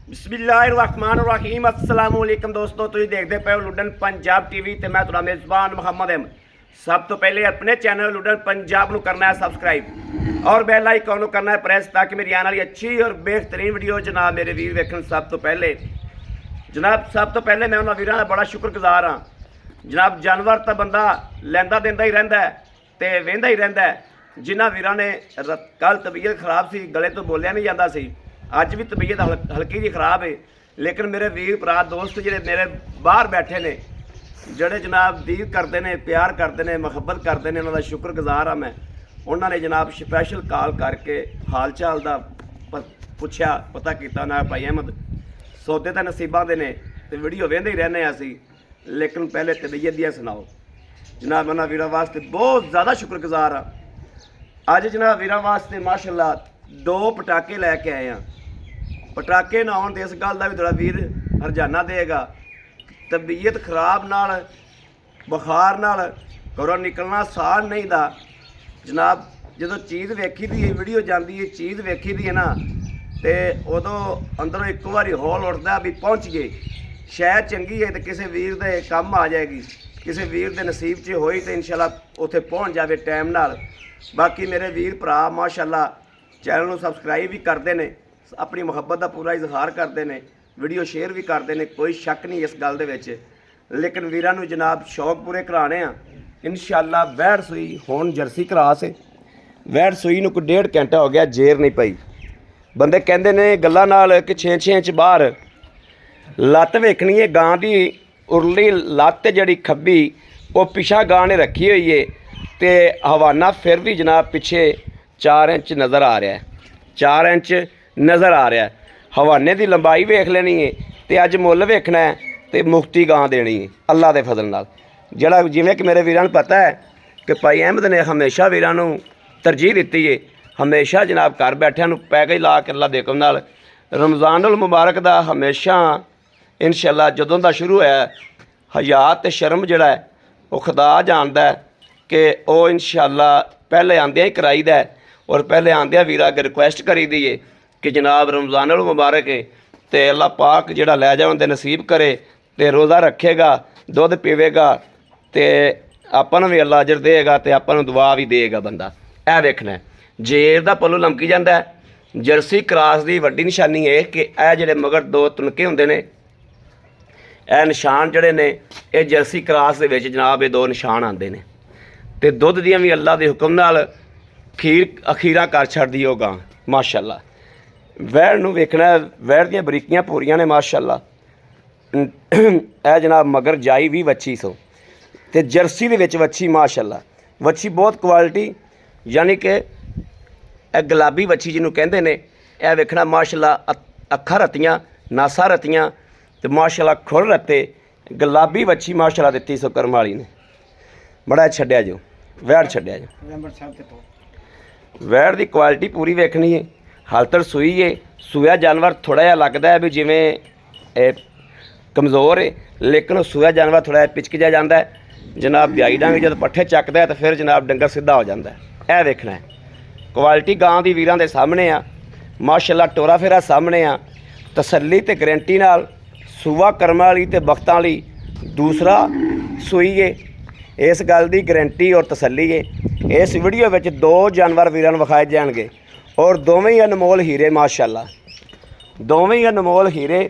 बिस्मिल्लाहिर्रहमानिर्रहीम अस्सलाम वालेकुम दोस्तों, तुम देखते पे हो लुडन पंजाब टीवी ते मैं तुहाडा मेज़बान मुहम्मद अहमद। सब तो पहले अपने चैनल लुडन पंजाब को करना है सबसक्राइब और बैल आइकन को करना है प्रेस, ताकि मेरी आने वाली अच्छी और बेहतरीन वीडियो जनाब मेरे वीर वेखन। सब तो पहले मैं उन्होंने वीरों का बड़ा शुक्रगुजार हाँ जनाब। जानवर तो बंदा लैंदा देंदा ही रहिंदा है ते वेंदा ही रहिंदा है। जिन्हां वीरों ने कल तबीयत खराब सी, गले तो बोलिया नहीं जाता सी, अज भी तबीयत हल्की जी खराब है, लेकिन मेरे वीर भरा दोस्त जिहड़े मेरे बाहर बैठे ने, जिहड़े जनाब दीद करते हैं, प्यार करते हैं, मुहब्बत करते हैं, उन्होंने शुक्रगुजार हाँ मैं। उन्होंने जनाब स्पैशल कॉल करके हाल चाल का पुछया, पता किया ना भाई अहमद सौदे तो नसीबा दे ने ते वीडियो वेंदे ही रहने असी, लेकिन पहले तबीयत दियाँ सुनाओ। जनाब उन्होंने वीरों वास्ते बहुत ज़्यादा शुक्रगुजार हाँ। अज जनाब वीरों वास्ते माशाअल्लाह 2 पटाके लैके आए हैं। पटाके ना आने इस गल का भी थोड़ा वीर हरजाना देगा। तबीयत खराब नाल बुखार नाल घरों निकलना आसान नहीं था जनाब। जो चीज़ वेखी दी वीडियो जाती है, चीज़ वेखी दी है ना, तो उदों अंदरों एक बार हौल उठता भी पहुँच गए, शायद चंगी है तो किसी वीर के काम आ जाएगी, किसी वीर के नसीब च होई तो इंशाल्लाह उत्थे पहुँच जाए टाइम नाल। बाकी मेरे वीर भरा माशाअल्लाह चैनल को सबसक्राइब भी करते हैं, अपनी मुहब्बत का पूरा इजहार करते हैं, वीडियो शेयर भी करते हैं, कोई शक नहीं इस गल दे। लेकिन वीरां नूं जनाब शौक पूरे कराने आ इंशाअल्लाह। वैड़ सूई हुण जर्सी क्रास है, वैड़ सूई नूं कोई 1.5 घंटा हो गया, जेर नहीं पई। बंदे कहते ने गल्लां नाल कि 6-6 इंच बाहर लत्त वेखनी है गां दी, उरली लत्त जिहड़ी खब्बी वो पिछा गां ने रखी हुई है, तो हवाना फिर भी जनाब पिछे 4 इंच नज़र आ रहा है, 4 इंच नज़र आ रहा है। हवाने की लंबाई वेख लेनी है, तो अज मुल वेखना है, तो मुफ्ती गां देनी है अल्लाह के फजल नाल। जिहड़ा जिवें कि मेरे वीरां नूं पता है कि भाई अहमद ने हमेशा वीरां नूं तरजीह दी है, हमेशा जनाब घर बैठिਆਂ नूं पैकेज ला के अल्लाह दे हुकम नाल रमज़ानुल मुबारक दा हमेशा इंशाअल्लाह जदों दा शुरू होया हयात ते शर्म जिहड़ा है वो खुदा जानदा है कि वो इंशाअल्लाह पहले आंदियां ही कराईदा है। और पहले आंदियां वीरा अगर रिक्वेस्ट करी दी है कि जनाब रमज़ानुल मुबारक है तो अल्लाह पाक जिहड़ा लै जाए नसीब करे, तो रोज़ा रखेगा, दुध पीवेगा, तो आपां नूं भी अल्लाह अजर देगा, तो आपां नूं दुआ भी देगा बंदा। यह वेखना है जेर दा पल्लू लमकी जाता है। जर्सी क्रास की वड्डी निशानी है कि यह जिहड़े मगर 2 तुनके हुंदे ने, यह निशान जिहड़े ने ये जर्सी क्रास दे विच जनाब ये 2 निशान आते हैं, तो दुध दियां भी अल्लाह के हुक्म नाल अखीरां कर छड्डदी ओ गां माशाअल्लाह। वैड़ नूं वेखना, वैड़ दियां बरीकियां पूरियां ने माशाअल्लाह। यह जनाब मगर जाई भी वच्छी सो, तो जर्सी दे विच वच्छी माशाअल्लाह, वच्छी बहुत क्वालिटी, यानी कि गुलाबी वच्छी जिन्हों कहते हैं। यह वेखना माशाअल्लाह अखा रत्तियां, नासा रत्तियां, तो माशाअल्लाह खुर रत्ते, गुलाबी वच्छी माशाअल्लाह दित्ती सो करम वाली ने। बड़ा छड्डिया जो वैड़ छड्डिया जो, वैड़ की क्वालिटी पूरी वेखनी है। हालतर सूई है, सूया जानवर थोड़ा जिहा लगता है भी जिमें कमज़ोर है, लेकिन सूया जानवर थोड़ा जिहा पिचक जा जाता है जनाब। ब्याई डांग जब पट्ठे चकदा है तो फिर जनाब डंगर सीधा हो जाता है। यह वेखना है क्वालिटी गां की वीरां दे सामने आ माशाअल्लाह, टोरा फेरा सामने आ, तसल्ली ते गारंटी नाल सूआ करम वाली ते बख्तां वाली दूसरा सूई है, इस गल की गारंटी और तसल्ली है। इस वीडियो में 2 जानवर वीरां नूं विखाए जाएंगे और दोवें ही अनमोल हीरे माशाअल्लाह, दोवें ही अनमोल हीरे।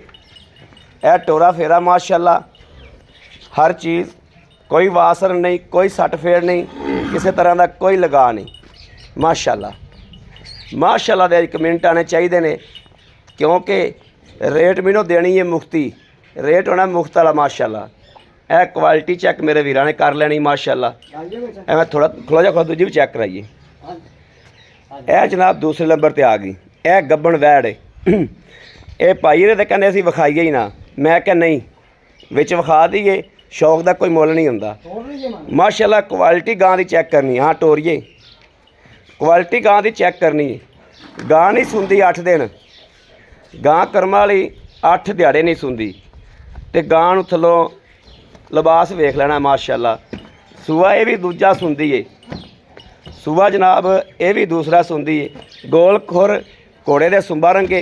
यह टोरा फेरा माशाअल्लाह, हर चीज़, कोई वासर नहीं, कोई सट फेड़ नहीं, किसी तरह का कोई लगा नहीं माशाअल्लाह। माशाअल्लाह दे कमेंट आने चाहिए ने, क्योंकि रेट मैनू देनी है मुफ्ती, रेट होना मुफ्त वाला माशाअल्लाह। यह क्वालिटी चेक मेरे वीरां ने कर लेनी माशाअल्लाह। मैं थोड़ा खलो जा दूजी भी चेक कराइए। यह जनाब दूसरे नंबर पर आ गई, यह गब्बन वैड़ है। ये पाई तो कहते असीं विखाईए ही ना, मैं क्या नहीं विच विखा दईए, शौक का कोई मुल नहीं हुंदा माशाअल्लाह। क्वालिटी गां की चेक करनी, हाँ टोरिए क्वालिटी गां की चेक करनी है। गां नहीं सुंदी 8 दिन, गां करम वाली 8 दिहाड़े नहीं सुंदी, तो गां नूं थल्लों लिबास वेख लेना माशाअल्लाह। सूआ ये भी दूजा सुंदी है, सूआ जनाब ये भी दूसरा सुंदी है। गोल खुर घोड़े दे सुंबा रंगे,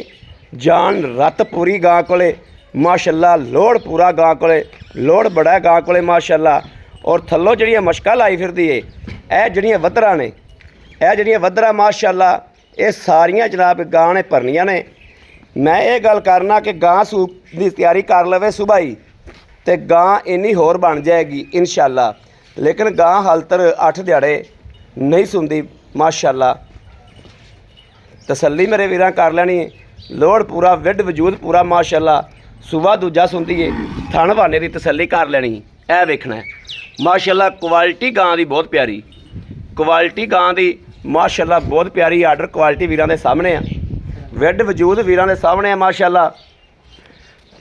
ਜਾਨ ਰੱਤ ਪੂਰੀ ਗਾਂ ਕੋਲੇ ਮਾਸ਼ਾਅੱਲਾ, ਲੋੜ ਪੂਰਾ ਗਾਂ ਕੋਲੇ, ਲੋੜ ਬੜਾ ਗਾਂ ਕੋਲੇ ਮਾਸ਼ਾਅੱਲਾ। ਔਰ ਥੱਲੋਂ ਜਿਹੜੀਆਂ ਮਸ਼ਕਾਂ ਲਾਈ ਫਿਰਦੀ ਏ, ਇਹ ਜਿਹੜੀਆਂ ਵੱਧਰਾਂ ਨੇ, ਇਹ ਜਿਹੜੀਆਂ ਵੱਧਰਾਂ ਮਾਸ਼ਾਅੱਲਾ, ਇਹ ਸਾਰੀਆਂ ਜਨਾਬ ਗਾਂ ਨੇ ਭਰਨੀਆਂ ਨੇ। ਮੈਂ ਇਹ ਗੱਲ ਕਰਨਾ ਕਿ ਗਾਂ ਸੂਪ ਦੀ ਤਿਆਰੀ ਕਰ ਲਵੇ ਸੁਬਾਹ ਹੀ ਤੇ ਗਾਂ ਇੰਨੀ ਹੋਰ ਬਣ ਜਾਏਗੀ ਇਨਸ਼ਾਅੱਲਾ। ਲੇਕਿਨ ਗਾਂ ਹਾਲਤਰ 8 ਦਿਹਾੜੇ ਨਹੀਂ ਸੁਣਦੀ ਮਾਸ਼ਾਅੱਲਾ। ਤਸੱਲੀ ਮੇਰੇ ਵੀਰਾਂ ਕਰ ਲੈਣੀ ਹੈ, ਲੋੜ ਪੂਰਾ, ਵਿੱਢ ਵਜੂਦ ਪੂਰਾ ਮਾਸ਼ਾਅੱਲਾ। ਸੁਬਾਹ ਦੂਜਾ ਸੁਣਦੀ ਏ, ਥਣ ਬਾਨੇ ਦੀ ਤਸੱਲੀ ਕਰ ਲੈਣੀ। ਇਹ ਵੇਖਣਾ ਮਾਸ਼ਾਅੱਲਾ, ਕੁਆਲਿਟੀ ਗਾਂ ਦੀ ਬਹੁਤ ਪਿਆਰੀ, ਕੁਆਲਿਟੀ ਗਾਂ ਦੀ ਮਾਸ਼ਾਅੱਲਾ ਬਹੁਤ ਪਿਆਰੀ। ਆਰਡਰ ਕੁਆਲਿਟੀ ਵੀਰਾਂ ਦੇ ਸਾਹਮਣੇ ਆ, ਵਿੱਢ ਵਜੂਦ ਵੀਰਾਂ ਦੇ ਸਾਹਮਣੇ ਆ ਮਾਸ਼ਾਅੱਲਾ।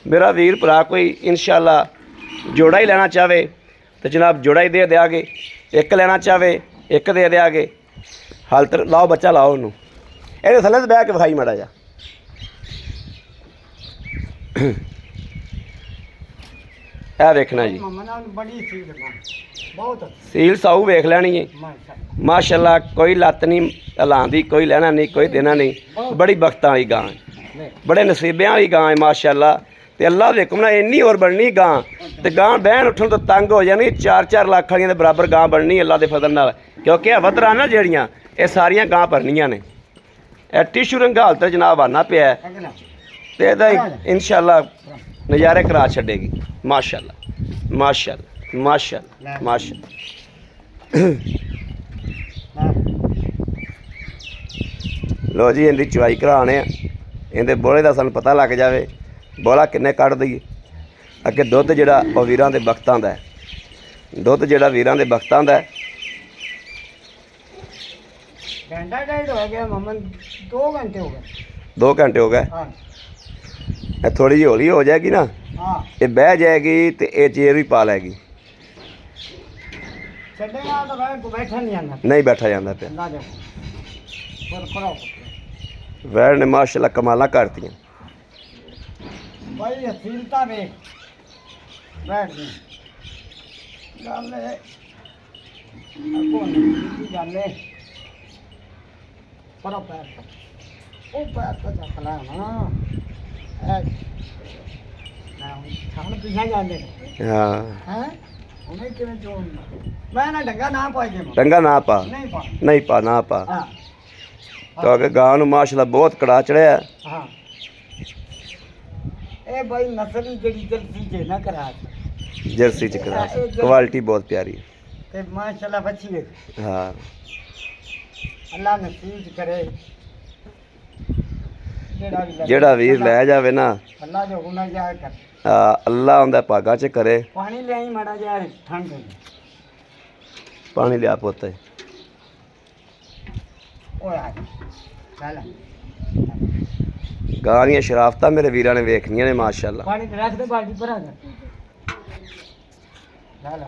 ਮੇਰਾ ਵੀਰ ਭਰਾ ਕੋਈ ਇਨਸ਼ਾਅੱਲਾ ਜੋੜਾ ਹੀ ਲੈਣਾ ਚਾਹਵੇ ਤੇ ਜਨਾਬ ਜੋੜਾ ਹੀ ਦੇ ਦਿਆਂਗੇ, ਇੱਕ ਲੈਣਾ ਚਾਹਵੇ ਇੱਕ ਦੇ ਦਿਆਂਗੇ। ਹਾਲਤ ਲਾਓ ਬੱਚਾ, ਲਾਓ ਉਹਨੂੰ, ਇਹਦੇ ਥੱਲੇ ਤੇ ਬਹਿ ਕੇ ਵਿਖਾਈ ਮਾੜਾ ਜਾ। ਇਹ ਵੇਖਣਾ ਜੀ, ਸੀਲ ਸਾਊ ਵੇਖ ਲੈਣੀ ਹੈ ਮਾਸ਼ਾਅੱਲਾ। ਕੋਈ ਲੱਤ ਨਹੀਂ ਹਲਾਉਂਦੀ, ਕੋਈ ਲੈਣਾ ਨਹੀਂ, ਕੋਈ ਦੇਣਾ ਨਹੀਂ। ਬੜੀ ਬਖਤਾਂ ਵਾਲੀ ਗਾਂ ਹੈ, ਬੜੇ ਨਸੀਬਿਆਂ ਵਾਲੀ ਗਾਂ ਹੈ ਮਾਸ਼ਾਅੱਲਾ। ਤੇ ਅੱਲਾ ਦੇ ਹੁਕਮ ਨਾਲ ਇੰਨੀ ਹੋਰ ਬਣਨੀ ਗਾਂ, ਤੇ ਗਾਂ ਬਹਿਣ ਉੱਠਣ ਤੋਂ ਤੰਗ ਹੋ ਜਾਣੀ। 4-4 ਲੱਖ ਵਾਲੀਆਂ ਦੇ ਬਰਾਬਰ ਗਾਂ ਬਣਨੀ ਅੱਲਾ ਦੇ ਫਜ਼ਲ ਨਾਲ, ਕਿਉਂਕਿ ਇਹ ਵੱਧਰਾਂ ਨਾ ਜਿਹੜੀਆਂ ਇਹ ਸਾਰੀਆਂ ਗਾਂ ਭਰਨੀਆਂ ਨੇ। ਇਹ ਟਿਸ਼ੂ ਰੰਗਾ ਹਾਲਤ ਜਨਾਬ ਆਨਾ ਪਿਆ ਤੇ ਇਹਦਾ ਇਨਸ਼ਾਅੱਲਾ ਨਜ਼ਾਰੇ ਕਰਾ ਛੱਡੇਗੀ ਮਾਸ਼ਾਅੱਲਾ, ਮਾਸ਼ਾਅੱਲਾ, ਮਾਸ਼ਾਅੱਲਾ, ਮਾਸ਼ਾਅੱਲਾ। ਲੋ ਜੀ, ਇਹਦੀ ਚਵਾਈ ਕਰਾਉਣੇ ਆ। ਇਹਦੇ ਬੋਲੇ ਦਾ ਸਾਨੂੰ ਪਤਾ ਲੱਗ ਜਾਵੇ ਬੋਲਾ ਕਿੰਨੇ ਕੱਢ ਦਈਏ। ਅੱਗੇ ਦੁੱਧ ਜਿਹੜਾ ਉਹ ਵੀਰਾਂ ਦੇ ਵਕਤਾਂ ਦਾ, ਦੁੱਧ ਜਿਹੜਾ ਵੀਰਾਂ ਦੇ ਵਕਤਾਂ ਦਾ। घंटा डेढ़ हो गया मोहम्मद, 2 घंटे हो गए। 2 ਘੰਟੇ ਹੋ ਗਏ। हाँ ਇਹ ਥੋੜੀ ਜਿਹੀ ਹੌਲੀ ਹੋ ਜਾਏਗੀ ਨਾ, हाँ ਇਹ ਬਹਿ ਜਾਏਗੀ ਤੇ ਇਹ ਚੇਰ ਵੀ ਪਾ ਲੈਗੀ। चढ़ेगा तो बैठा नहीं आना। ਨਹੀਂ ਬੈਠਾ ਜਾਂਦਾ ਪਿਆ। ना देखो और खड़ा ਵੈੜ ਨੇ ਮਾਸ਼ਾਅੱਲਾ ਕਮਾਲਾਂ ਕਰਤੀਆਂ। भाई असीलता वे बैठ गई गल है अगो नहीं गल है पर पैर ओ पैर तो चक ला ना थान पीछे जाने ਹਾਂ, हैं उन्हें किवें चोन मैं ना डंगा ना पाई दे ਡੰਗਾ ਨਾ ਪਾ, नहीं पा ਨਹੀਂ ਪਾ, ਨਾ ਪਾ। हाँ ਕਿਉਂਕਿ ਗਾਂ ਨੂੰ ਮਾਸ਼ਾਅੱਲਾ ਬਹੁਤ ਕੜਾ ਚੜਿਆ। हाँ ए भाई नस्ल जड़ी जल्दी जे ना करा ਜਰਸੀ ਚ ਕਰਾ, ਕੁਆਲਿਟੀ ਬਹੁਤ ਪਿਆਰੀ। ते माशाल्लाह बच्ची है ਹਾਂ, अल्लाह नसीब करे ਜਿਹੜਾ ਵੀਰ ਲੈ ਜਾਵੇ ਨਾ, अल्लाह जो गुनाह जाए कर ਅੱਲਾ ਉਹਦਾ ਭਾਗਾਂ ਚ ਕਰੇ। पानी ले आई माड़ा जा ठंड ਪਾਣੀ ਲਿਆ ਪੁੱਤ। ओए आ चल ਗਾਂ ਦੀਆਂ ਸ਼ਰਾਫਤਾਂ ਮੇਰੇ ਵੀਰਾਂ ਨੇ ਵੇਖਣੀਆਂ ਨੇ ਮਾਸ਼ਾਅੱਲਾ। पानी रख दे बाल्टी पर आ जा चल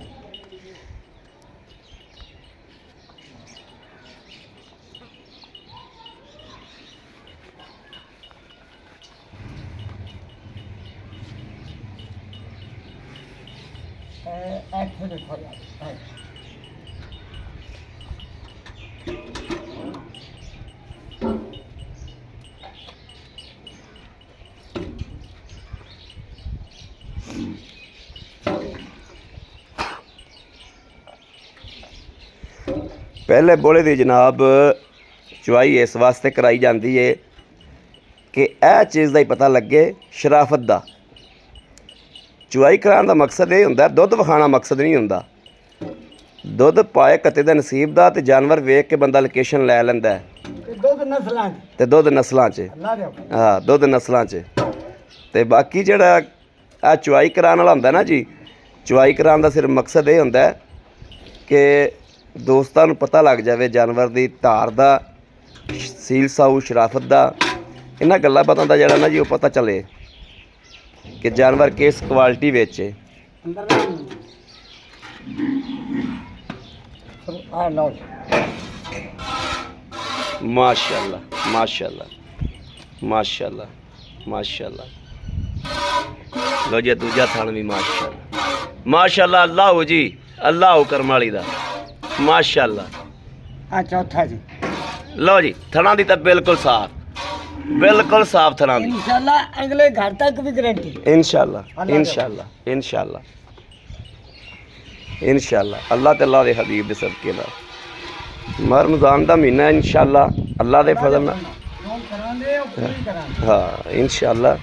ऐसे देखो यार ਪਹਿਲੇ ਬੋਲੇ ਦੀ ਜਨਾਬ ਚੁਆਈ ਇਸ ਵਾਸਤੇ ਕਰਾਈ ਜਾਂਦੀ ਏ ਕਿ ਇਹ ਚੀਜ਼ ਦਾ ਹੀ ਪਤਾ ਲੱਗੇ ਸ਼ਰਾਫਤ ਦਾ। ਚੁਆਈ ਕਰਾਉਣ ਦਾ ਮਕਸਦ ਇਹ ਹੁੰਦਾ, ਦੁੱਧ ਵਿਖਾਉਣਾ ਮਕਸਦ ਨਹੀਂ ਹੁੰਦਾ। ਦੁੱਧ ਪਾਏ ਕੱਤੇ ਦਾ ਨਸੀਬ ਦਾ, ਤੇ ਜਾਨਵਰ ਵੇਖ ਕੇ ਬੰਦਾ ਲੋਕੇਸ਼ਨ ਲੈ ਲੈਂਦਾ ਹੈ। दुध नस्लां ਤੇ ਦੁੱਧ ਨਸਲਾਂ 'ਚ, अल्लाह दे ਹਾਂ ਦੁੱਧ ਨਸਲਾਂ 'ਚ। ਤੇ ਬਾਕੀ ਜਿਹੜਾ ਆ ਚੁਆਈ ਕਰਾਉਣ ਵਾਲਾ ਹੁੰਦਾ ਨਾ ਜੀ, ਚੁਆਈ ਕਰਾਉਣ ਦਾ ਸਿਰਫ ਮਕਸਦ ਇਹ ਹੁੰਦਾ ਕਿ ਦੋਸਤਾਂ ਨੂੰ ਪਤਾ ਲੱਗ ਜਾਵੇ ਜਾਨਵਰ ਦੀ ਧਾਰ ਦਾ, ਸੀਲ ਸਾਊ, ਸ਼ਰਾਫਤ ਦਾ, ਇਹਨਾਂ ਗੱਲਾਂ ਬਾਤਾਂ ਦਾ ਜਿਹੜਾ ਨਾ ਜੀ ਉਹ ਪਤਾ ਚੱਲੇ ਕਿ ਜਾਨਵਰ ਕਿਸ ਕੁਆਲਿਟੀ ਵਿੱਚ ਹੈ। अंदर आ लो माशाल्लाह, माशाल्लाह, माशाल्लाह, माशाल्लाह। लो जी दूजा थान भी माशाल्लाह, माशाल्लाह। अल्लाह हो जी, अल्लाह हो करम वाली दा माशाल्लाह। आ चौथा जी लो जी थना दी तो बिल्कुल साफ, बिल्कुल साफ थना दी इंशाल्लाह अगले घर तक भी गारंटी इंशाल्लाह इंशाल्लाह इंशाल्लाह इंशाल्लाह अल्लाह ते अल्लाह दे हबीब दे सदके नाल मर रमजान दा महीना इंशाल्लाह अल्लाह दे फजल नाल जो करांदे ओ पूरी करांदे हाँ इंशाल्लाह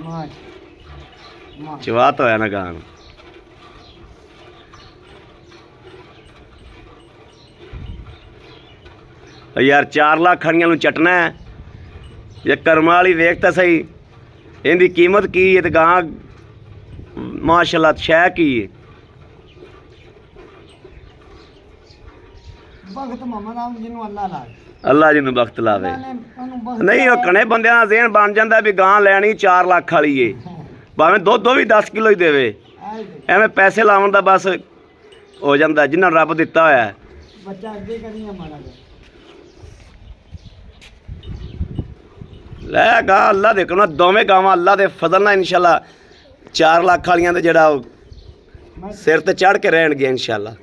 माश माश चवात होया ना गान यार 4 लाख खड़ियां नूं चटना है ये कर्मा वाली वेख तो सही इनकी कीमत की है तो गां माशाल्लाह शह की है वक्त मोहम्मद नाम जिन्हों अल्लाह ला अल्लाह जी नूं बख्त लावे अल्लाह ने ਉਹਨੂੰ ਵਕਤ नहीं वो कने बंदियां दा ज़हन बन जांदा भी गां लैनी 4 लाख वाली है भावें दुध भी 10 किलो ही देवे ਆਏ ਦੇ ਐਵੇਂ ਪੈਸੇ ਲਾਉਣ ਦਾ ਬਸ ਹੋ ਜਾਂਦਾ ਜਿੰਨਾ ਰੱਬ ਦਿੱਤਾ ਹੋਇਆ ਹੈ। ਬੱਚਾ ਅੱਗੇ ਕਰੀ ਮਾੜਾ ਜਿਹਾ ਲੈ ਗਾ ਅੱਲਾ ਦੇ ਕੋਲ ਦੋਵੇਂ ਗਾਵਾਂ ਅੱਲਾ ਦੇ ਫਜ਼ਲ ਨਾਲ ਇਨਸ਼ਾਅੱਲਾ 4 ਲੱਖ ਵਾਲੀਆਂ ਤੇ ਜਿਹੜਾ ਉਹ ਮੈਂ ਸਿਰ ਤੇ ਚੜ ਕੇ ਰਹਿਣਗੇ ਇਨਸ਼ਾਅੱਲਾ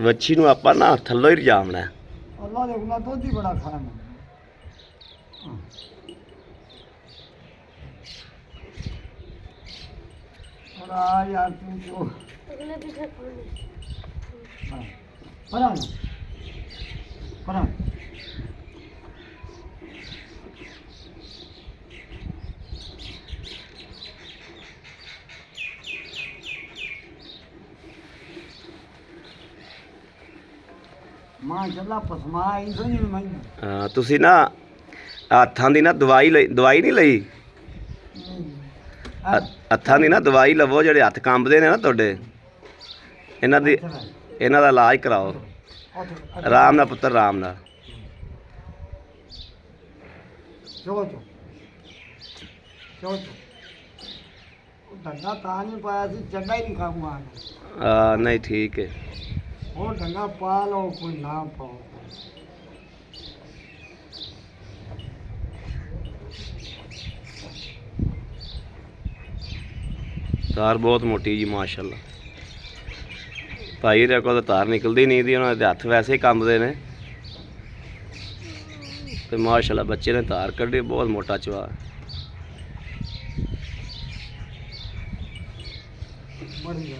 ਵੱਛੀ ਨੂੰ ਆਪਾਂ ਨਾ ਥੱਲੋਂ ਹੀ ਰਜਾਮਣਾ ਹੈ। ਅੱਲਾਹ ਦੇ ਕੋਲ ਦੁੱਧ ਹੀ ਬੜਾ ਖਾਣਾ और आ यार तुम क्यों परा परा माशाल्लाह पसमा आई तो नहीं मैं ਹਾਂ ਤੁਸੀਂ ਨਾ ਹੱਥਾਂ ਦੀ ਨਾ ਦਵਾਈ ਨਹੀਂ ਲਈ ਹੱਥਾਂ ਦੀ ਨਾ ਦਵਾਈ ਲਵੋ ਜਿਹੜੇ ਹੱਥ ਕੰਬਦੇ ਨੇ ਨਾ ਤੁਹਾਡੇ ਇਹਨਾਂ ਦਾ ਇਲਾਜ ਕਰਾਓ ਆਰਾਮ ਨਾਲ ਪੁੱਤਰ ਆਰਾਮ ਨਾਲ चो चो चो चो डंगा ता नहीं पाया सी चंगा ही नहीं खाऊंगा ਨਹੀਂ ਠੀਕ ਹੈ वो डंगा पा लो कोई ना पाओ ਤਾਰ ਬਹੁਤ ਮੋਟੀ ਜੀ ਮਾਸ਼ਾਅੱਲਾ ਭਾਈ ਦੇ ਕੋਲ ਤਾਂ ਤਾਰ ਨਿਕਲਦੀ ਨਹੀਂ ਦੀ ਉਹਨਾਂ ਦੇ ਹੱਥ ਵੈਸੇ ਹੀ ਕੰਬਦੇ ਨੇ ਤੇ ਮਾਸ਼ਾਅੱਲਾ ਬੱਚੇ ਨੇ ਤਾਰ ਕੱਢੀ ਬਹੁਤ ਮੋਟਾ ਚਵਾ मर गया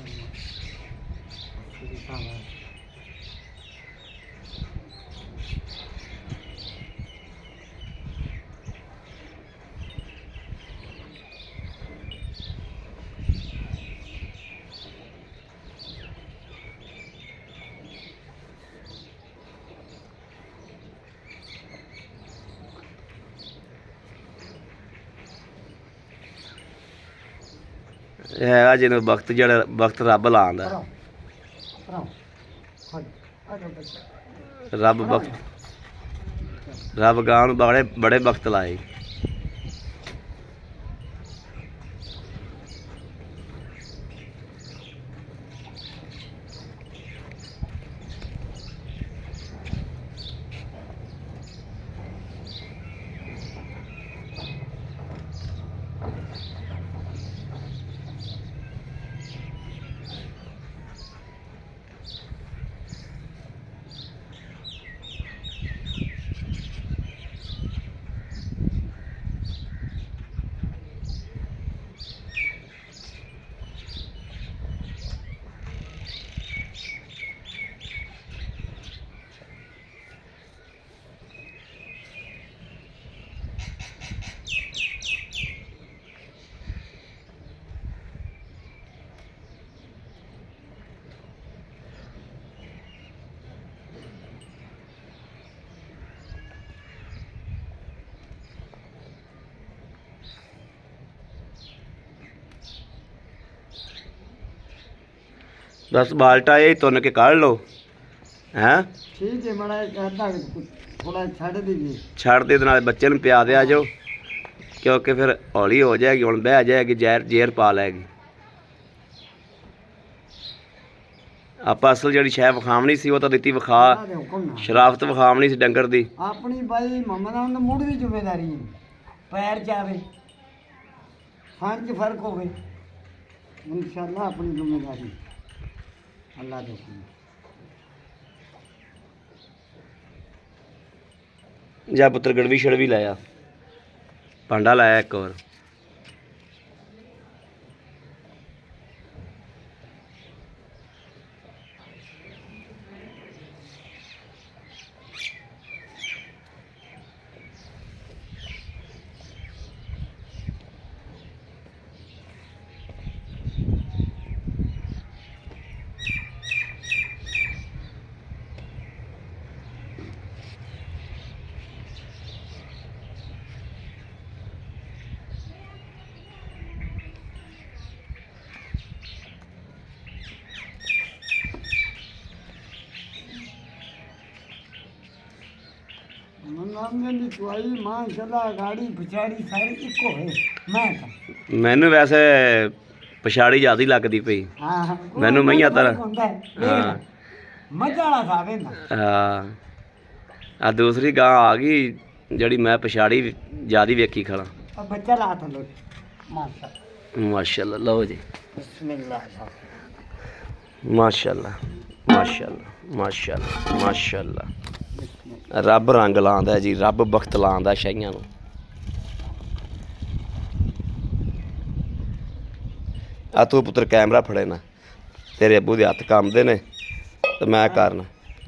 ਇਹ ਹੈਗਾ ਜਿਹਨੂੰ ਵਕਤ ਜਿਹੜਾ ਵਕਤ ਰੱਬ ਲਾਉਂਦਾ पराओ पराओ आ जाओ बच्चा ਰੱਬ ਵਕਤ ਰੱਬ ਗਾਂ ਨੂੰ ਬੜੇ ਬੜੇ ਵਕਤ ਲਾਏ बस बाल्टा ये तुन के काढ़ लो हैं ਠੀਕ ਹੈ ਮੜਾ ਕਹਿੰਦਾ ਥੋੜਾ ਛੱਡ ਦੀਏ। ਛੱਡ ਦੇ, ਇਹਦੇ ਨਾਲ ਬੱਚੇ ਨੂੰ ਪਿਆ ਦਿਆ ਜੋ, ਕਿਉਂਕਿ ਫਿਰ ਹੌਲੀ ਹੋ ਜਾਏਗੀ, ਹੁਣ ਬਹਿ ਜਾਏਗੀ, ਜ਼ਹਿਰ ਪਾ ਲੈਗੀ। ਆਪਾਂ ਅਸਲ ਜਿਹੜੀ ਸ਼ੈ ਵਿਖਾਵਣੀ ਸੀ ਉਹ ਤਾਂ ਦਿੱਤੀ ਵਿਖਾ, ਦੇ ਹੁਕਮ ਨਾਲ ਸ਼ਰਾਫਤ ਵਿਖਾਵਣੀ ਸੀ ਡੰਗਰ ਦੀ। ਆਪਣੀ ਬਾਈ ਮਮਨਾ ਨੂੰ ਮੁੱਢ ਦੀ ਜ਼ਿੰਮੇਵਾਰੀ ਹੈ, ਪੈਰ ਜਾਵੇ ਖਾਣ 'ਚ ਫਰਕ ਹੋਵੇ, ਇਨਸ਼ਾਅੱਲਾ ਆਪਣੀ ਜ਼ਿੰਮੇਵਾਰੀ ਅੱਲਾ ਦੇ ਹੁਕਮ ਨਾਲ। ਜਾ ਪੁੱਤਰ ਗੜਵੀ ਛੜਵੀ ਲਾਇਆ, ਭਾਂਡਾ ਲਾਇਆ ਇੱਕ ਹੋਰ। ਮਨਾਮ ਦੀ ਚੁਆਈ ਮਾਸ਼ਾਅੱਲਾ ਗਾੜੀ ਵਿਚਾਰੀ ਸਾਰੀ ਇੱਕੋ ਹੈ। ਮੈਂ ਤਾਂ ਮੈਨੂੰ ਵੈਸੇ ਪਛਾੜੀ ਜ਼ਿਆਦਾ ਹੀ ਲੱਗਦੀ ਪਈ। ਹਾਂ ਮੈਨੂੰ ਮਈਆਂ ਤਰ੍ਹਾਂ। ਹਾਂ ਮਜ਼ਾ ਵਾਲਾ ਸਾਵੇ ਨਾ। ਹਾਂ ਆ ਦੂਸਰੀ ਗਾਂ ਆ ਗਈ ਜਿਹੜੀ ਮੈਂ ਪਛਾੜੀ ਜ਼ਿਆਦਾ ਵੇਖੀ ਖੜਾ। ਆ ਬੱਚਾ ਲਾ ਤਾ ਲੋ ਮਾਸ਼ਾਅੱਲਾ ਮਾਸ਼ਾਅੱਲਾ। ਲਓ ਜੀ, ਬਿਸਮਿਲ੍ਲਾਹ ਮਾਸ਼ਾਅੱਲਾ ਮਾਸ਼ਾਅੱਲਾ ਮਾਸ਼ਾਅੱਲਾ ਮਾਸ਼ਾਅੱਲਾ। ਰੱਬ ਰੰਗ ਲਾਉਂਦਾ ਜੀ, ਰੱਬ ਬਖਤ ਲਾਉਂਦਾ ਸ਼ਾਹੀਆਂ ਨੂੰ। ਆ ਤੂੰ ਪੁੱਤਰ ਕੈਮਰਾ ਫੜੇ ਨਾ, ਤੇਰੇ ਅੱਬੂ ਦੇ ਹੱਥ ਕੰਮਦੇ ਨੇ ਤੇ ਮੈਂ ਕਰਨਾ।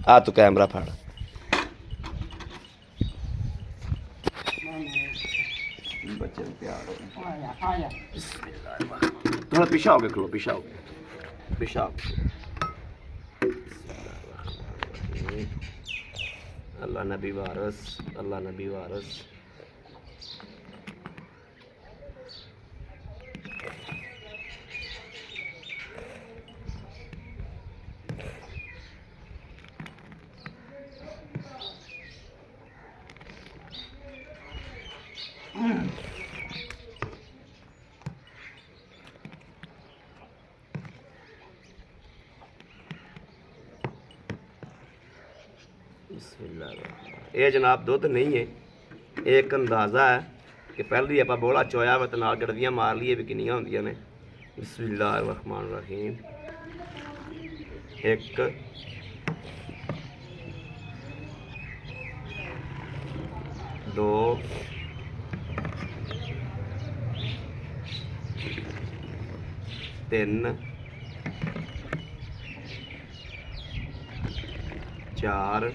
ਆ ਤੂੰ ਕੈਮਰਾ ਫੜ। ਬੱਚੇ ਨੂੰ ਪਿਆਰ ਹੋ ਆਇਆ ਆਇਆ ਥੋੜਾ ਪਿਛਾ ਹੋ ਕੇ ਖਲੋ, ਪਿਛਾ ਹੋ ਕੇ, ਪਿਛਾ ਹੋ ਕੇ। अल्लाह नबी वारस, अल्लाह नबी वारस। ਇਹ ਜਨਾਬ ਦੁੱਧ ਨਹੀਂ ਹੈ, ਇਹ ਇੱਕ ਅੰਦਾਜ਼ਾ ਹੈ ਕਿ ਪਹਿਲੀ ਆਪਾਂ ਬੋਲਾ ਚੋਇਆ ਵਾ ਤੇ ਨਾਲ ਗੜਵੀਆਂ ਮਾਰ ਲਈਏ ਵੀ ਕਿੰਨੀਆਂ ਹੁੰਦੀਆਂ ਨੇ। ਬਿਸਮਿਲ੍ਲਾਹਿਰ ਰਹਿਮਾਨਿਰ ਰਹੀਮ। 1 2 3 4